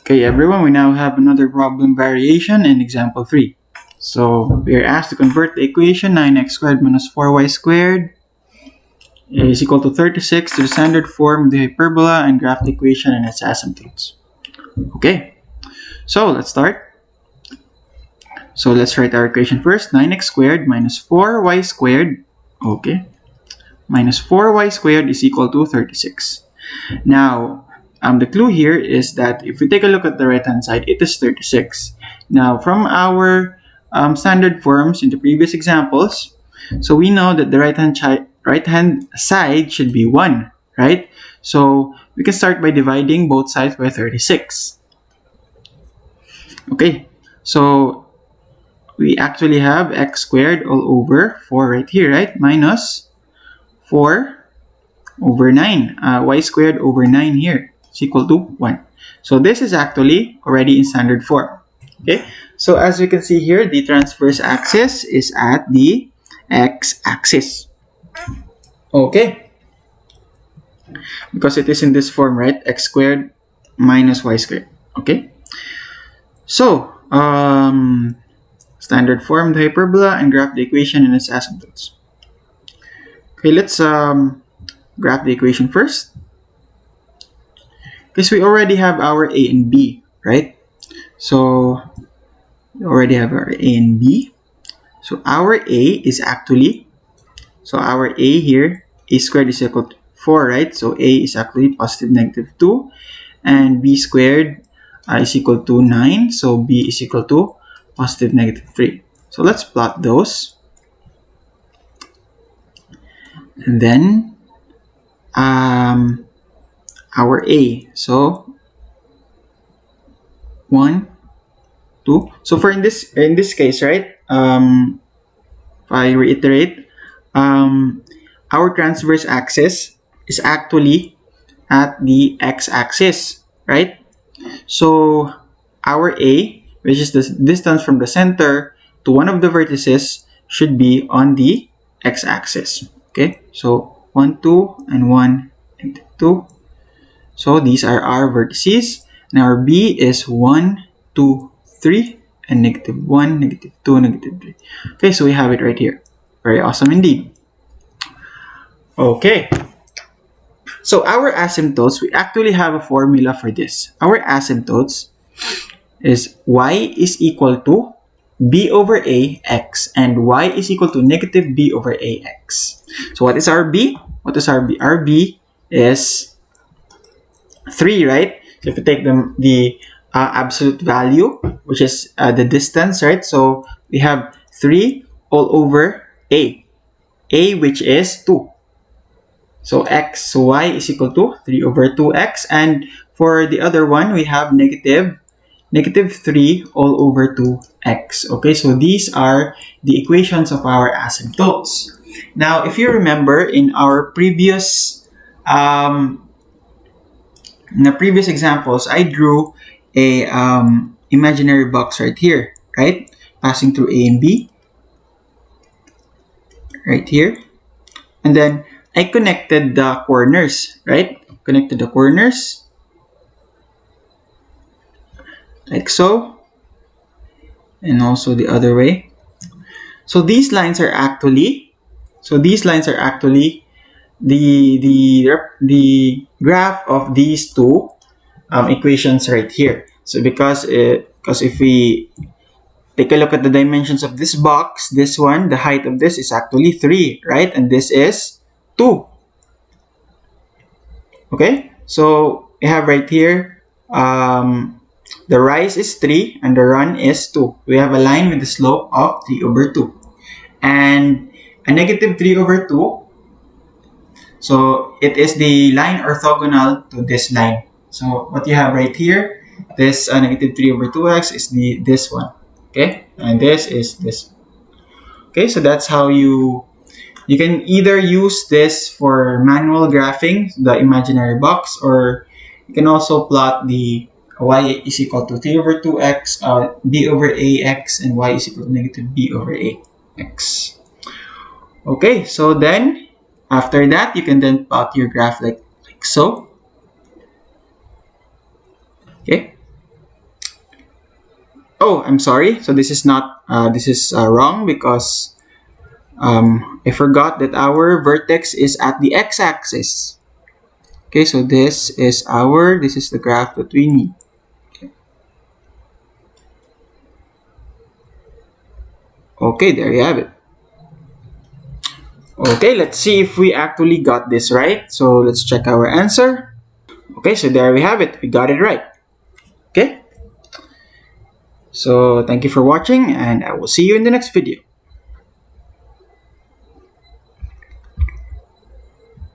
Okay, everyone, we now have another problem variation in example 3. So, we are asked to convert the equation 9x squared minus 4y squared is equal to 36 to the standard form of the hyperbola and graph the equation and its asymptotes. Okay, so let's start. So, let's write our equation first. 9x squared minus 4y squared, okay, minus 4y squared is equal to 36. Now, the clue here is that if we take a look at the right-hand side, it is 36. Now, from our standard forms in the previous examples, so we know that the right-hand side should be 1, right? So, we can start by dividing both sides by 36. Okay, so we actually have x squared all over 4 right here, right? Minus 4 over 9. Y squared over 9 here is equal to 1. So this is actually already in standard form. Okay, so as you can see here, the transverse axis is at the x-axis. Okay, because it is in this form, right? X squared minus y squared. Okay, so standard form the hyperbola and graph the equation and its asymptotes. Okay, let's graph the equation first. Because we already have our a and b, right? So we already have our a and b. So our a is actually, so our a here, a squared is equal to 4, right? So a is actually positive negative 2, and b squared is equal to 9. So b is equal to positive negative 3. So let's plot those. And then our a, so 1, 2. So for in this case, right? If I reiterate, our transverse axis is actually at the x-axis, right? So our a, which is the distance from the center to one of the vertices, should be on the x-axis. Okay, so 1, 2, and 1, and 2. So these are our vertices. And our b is 1, 2, 3, and negative 1, negative 2, negative 3. Okay, so we have it right here. Very awesome indeed. Okay, so our asymptotes, we actually have a formula for this. Our asymptotes is y is equal to b over a x, and y is equal to negative b over a x. So what is our b? What is our b? Our b is 3, right? So if you take the absolute value, which is the distance, right? So we have 3 all over a which is 2. So y is equal to 3 over 2x, and for the other one, we have negative 3 all over 2x. Okay, so these are the equations of our asymptotes. Now, if you remember in our previous in the previous examples, I drew a imaginary box right here, right? Passing through A and B, right here. And then I connected the corners, right? Connected the corners, like so. And also the other way. So these lines are actually, the graph of these two equations right here. So because if we take a look at the dimensions of this box, this one, the height of this is actually 3, right? And this is 2. Okay, so we have right here the rise is 3 and the run is 2. We have a line with a slope of 3 over 2 and a negative 3 over 2. So it is the line orthogonal to this line. So what you have right here, this negative 3 over 2x is this one. Okay, and this is this. Okay, so that's how you can either use this for manual graphing, the imaginary box, or you can also plot the y is equal to 3 over 2x, b over ax, and y is equal to negative b over ax. Okay, so then after that, you can then plot your graph like so. Okay, Oh, I'm sorry. So this is not, this is wrong because I forgot that our vertex is at the x-axis. Okay, so this is the graph that we need. Okay, there you have it. Okay, let's see if we actually got this right. So let's check our answer. Okay, so there we have it. We got it right. Okay, so thank you for watching and I will see you in the next video.